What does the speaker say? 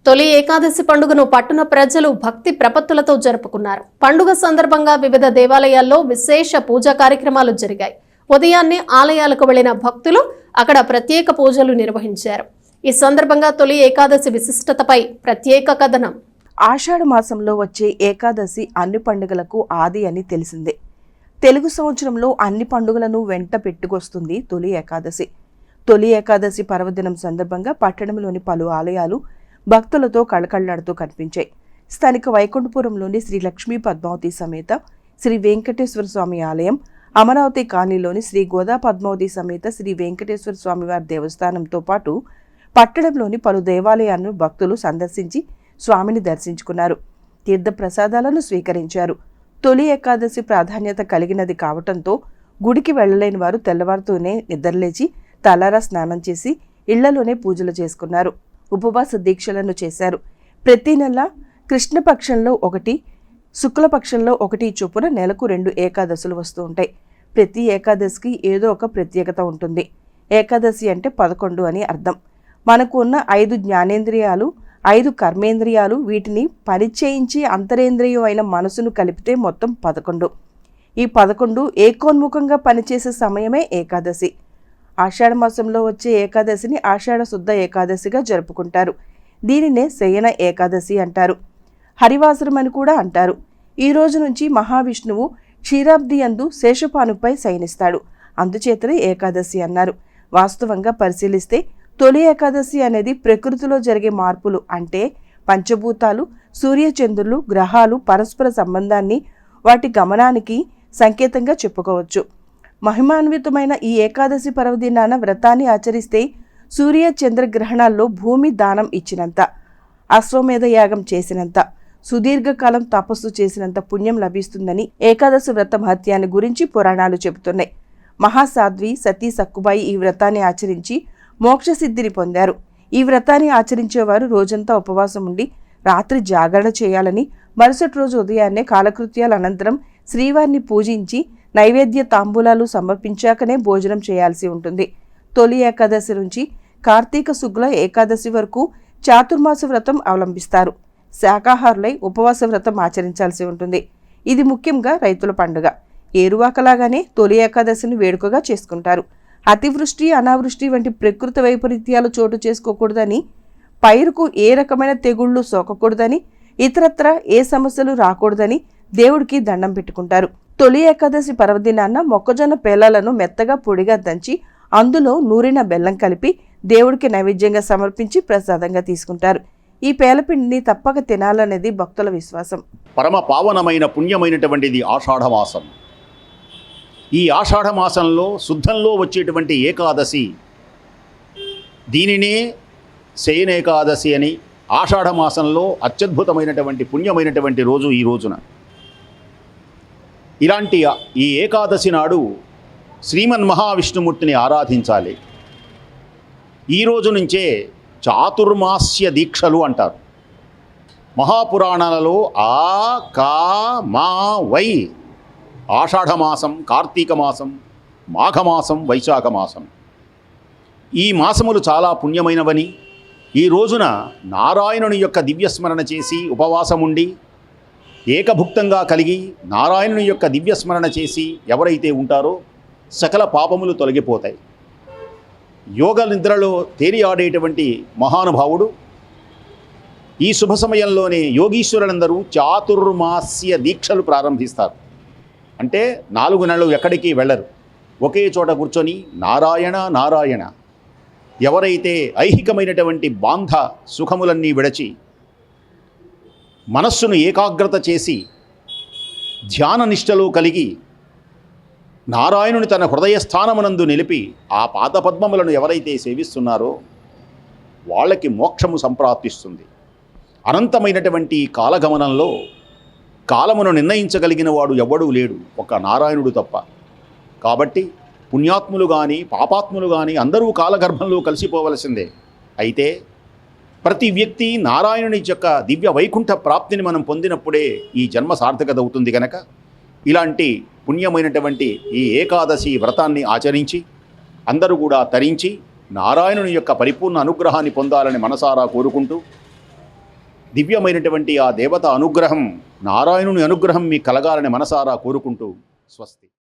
తొలి ఏకాదశి పండుగను పట్టణ ప్రజలు భక్తి ప్రపత్తులతో జరుపుకున్నారు. పండుగ సందర్భంగా వివిధ దేవాలయాల్లో విశేష పూజా కార్యక్రమాలు జరిగాయి. ఉదయాన్నే ఆలయాలకు వెళ్లిన భక్తులు అక్కడ ప్రత్యేక పూజలు నిర్వహించారు. ఈ సందర్భంగా తొలి ఏకాదశి విశిష్టతపై ప్రత్యేక కథనం. ఆషాఢ మాసంలో వచ్చే ఏకాదశి అన్ని పండుగలకు ఆది అని తెలిసిందే. తెలుగు సంవత్సరంలో అన్ని పండుగలను వెంట పెట్టుకొస్తుంది తొలి ఏకాదశి. తొలి ఏకాదశి పర్వదినం సందర్భంగా పట్టణంలోని పలు ఆలయాలు భక్తులతో కళకళ్లాడుతూ కనిపించాయి. స్థానిక వైకుంఠపురంలోని శ్రీ లక్ష్మీ పద్మావతి సమేత శ్రీ వెంకటేశ్వర స్వామి ఆలయం, అమరావతి కాలనీలోని శ్రీ గోదా పద్మావతి సమేత శ్రీ వెంకటేశ్వర స్వామివారి దేవస్థానంతో పాటు పట్టణంలోని పలు దేవాలయాలను భక్తులు సందర్శించి స్వామిని దర్శించుకున్నారు. తీర్థ ప్రసాదాలను స్వీకరించారు. తొలి ఏకాదశి ప్రాధాన్యత కలిగినది కావటంతో గుడికి వెళ్లలేని వారు తెల్లవారుతూనే నిద్రలేచి తలారా స్నానం చేసి ఇళ్లలోనే పూజలు చేసుకున్నారు. ఉపవాస దీక్షలను చేశారు. ప్రతి నెల కృష్ణపక్షంలో ఒకటి, శుక్లపక్షంలో ఒకటి చొప్పున నెలకు 2 ఏకాదశులు వస్తూ ఉంటాయి. ప్రతి ఏకాదశికి ఏదో ఒక ప్రత్యేకత ఉంటుంది. ఏకాదశి అంటే 11 అని అర్థం. మనకు ఉన్న 5 జ్ఞానేంద్రియాలు, 5 కర్మేంద్రియాలు, వీటిని పరిచయించి అంతరేంద్రియం అయిన మనసును కలిపితే మొత్తం 11. ఈ 11 ఏకోన్ముఖంగా పనిచేసే సమయమే ఏకాదశి. ఆషాఢ మాసంలో వచ్చే ఏకాదశిని ఆషాఢ శుద్ధ ఏకాదశిగా జరుపుకుంటారు. దీనినే శయన ఏకాదశి అంటారు. హరివాసరం అని కూడా అంటారు. ఈ రోజు నుంచి మహావిష్ణువు క్షీరాబ్ది యందు శేషపానుపై శయనిస్తాడు. అందుచేతనే ఏకాదశి అన్నారు. వాస్తవంగా పరిశీలిస్తే తొలి ఏకాదశి అనేది ప్రకృతిలో జరిగే మార్పులు, అంటే పంచభూతాలు, సూర్యచంద్రులు, గ్రహాలు పరస్పర సంబంధాన్ని, వాటి గమనానికి సంకేతంగా చెప్పుకోవచ్చు. మహిమాన్వితమైన ఈ ఏకాదశి పర్వదినాన వ్రతాన్ని ఆచరిస్తే సూర్య చంద్రగ్రహణాల్లో భూమి దానం ఇచ్చినంత, అశ్వమేధ యాగం చేసినంత, సుదీర్ఘకాలం తపస్సు చేసినంత పుణ్యం లభిస్తుందని ఏకాదశి వ్రత మహత్యాన్ని గురించి పురాణాలు చెబుతున్నాయి. మహాసాధ్వి సతీ సక్కుబాయి ఈ వ్రతాన్ని ఆచరించి మోక్షసిద్ధిని పొందారు. ఈ వ్రతాన్ని ఆచరించేవారు రోజంతా ఉపవాసం ఉండి రాత్రి జాగరణ చేయాలని, మరుసటి రోజు ఉదయాన్నే కాలకృత్యాల అనంతరం శ్రీవారిని పూజించి నైవేద్య తాంబూలాలు సమర్పించాకనే భోజనం చేయాల్సి ఉంటుంది. తొలి ఏకాదశి నుంచి కార్తీక శుక్ల ఏకాదశి వరకు చాతుర్మాస వ్రతం అవలంబిస్తారు. శాకాహారులై ఉపవాస వ్రతం ఆచరించాల్సి ఉంటుంది. ఇది ముఖ్యంగా రైతుల పండుగ. ఏరువాకలాగానే తొలి ఏకాదశిని వేడుకగా చేసుకుంటారు. అతివృష్టి, అనావృష్టి వంటి ప్రకృతి వైపరీత్యాలు చోటు చేసుకోకూడదని, పైరుకు ఏ రకమైన తెగుళ్లు సోకకూడదని, ఇతరత్ర ఏ సమస్యలు రాకూడదని దేవుడికి దండం పెట్టుకుంటారు. తొలి ఏకాదశి పర్వదినాన్న మొక్కజొన్న పేలాలను మెత్తగా పొడిగా దంచి అందులో నూరిన బెల్లం కలిపి దేవుడికి నైవేద్యంగా సమర్పించి ప్రసాదంగా తీసుకుంటారు. ఈ పేలపిండిని తప్పక తినాలనేది భక్తుల విశ్వాసం. పరమ పావనమైన పుణ్యమైనటువంటిది ఆషాఢమాసం. ఈ ఆషాఢమాసంలో శుద్ధంలో వచ్చేటువంటి ఏకాదశి, దీనినే శయనేకాదశి అని, ఆషాఢమాసంలో అత్యద్భుతమైనటువంటి పుణ్యమైనటువంటి రోజు ఈ రోజున. ఇలాంటి ఈ ఏకాదశి నాడు శ్రీమన్ మహావిష్ణుమూర్తిని ఆరాధించాలి. ఈ రోజు నుంచే చాతుర్మాస్య దీక్షలు అంటారు. మహాపురాణాలలో ఆ, కా, మా, వై, ఆషాఢమాసం, కార్తీక మాసం, మాఘమాసం, వైశాఖ మాసం, ఈ మాసములు చాలా పుణ్యమైనవని, ఈ రోజున నారాయణుని యొక్క దివ్యస్మరణ చేసి ఉపవాసం ఉండి ఏకభుక్తంగా కలిగి నారాయణుని యొక్క దివ్యస్మరణ చేసి ఎవరైతే ఉంటారో సకల పాపములు తొలగిపోతాయి. యోగ నిద్రలో తేలి ఆడేటువంటి మహానుభావుడు ఈ శుభ సమయంలోనే యోగీశ్వరులందరూ చాతుర్మాస్య దీక్షలు ప్రారంభిస్తారు. అంటే 4 నెలలు ఎక్కడికి వెళ్ళరు, ఒకే చోట కూర్చొని నారాయణ నారాయణ. ఎవరైతే ఐహికమైనటువంటి బాంధ సుఖములన్నీ విడచి మనస్సును ఏకాగ్రత చేసి ధ్యాన నిష్టలో కలిగి నారాయణుని తన హృదయస్థానమునందు నిలిపి ఆ పాదపద్మములను ఎవరైతే సేవిస్తున్నారో వాళ్ళకి మోక్షము సంప్రాప్తిస్తుంది. అనంతమైనటువంటి కాలగమనంలో కాలమును నిర్ణయించగలిగిన వాడు ఎవ్వడూ లేడు, ఒక నారాయణుడు తప్ప. కాబట్టి పుణ్యాత్ములు కానీ పాపాత్ములు కానీ అందరూ కాలగర్భంలో కలిసిపోవలసిందే. అయితే ప్రతి వ్యక్తి నారాయణుని యొక్క దివ్య వైకుంఠ ప్రాప్తిని మనం పొందినప్పుడే ఈ జన్మ సార్థకత అవుతుంది. కనుక ఇలాంటి పుణ్యమైనటువంటి ఈ ఏకాదశి వ్రతాన్ని ఆచరించి అందరూ కూడా తరించి నారాయణుని యొక్క పరిపూర్ణ అనుగ్రహాన్ని పొందాలని మనసారా కోరుకుంటూ దివ్యమైనటువంటి ఆ దేవత అనుగ్రహం, నారాయణుని అనుగ్రహం మీకు కలగాలని మనసారా కోరుకుంటూ స్వస్తి.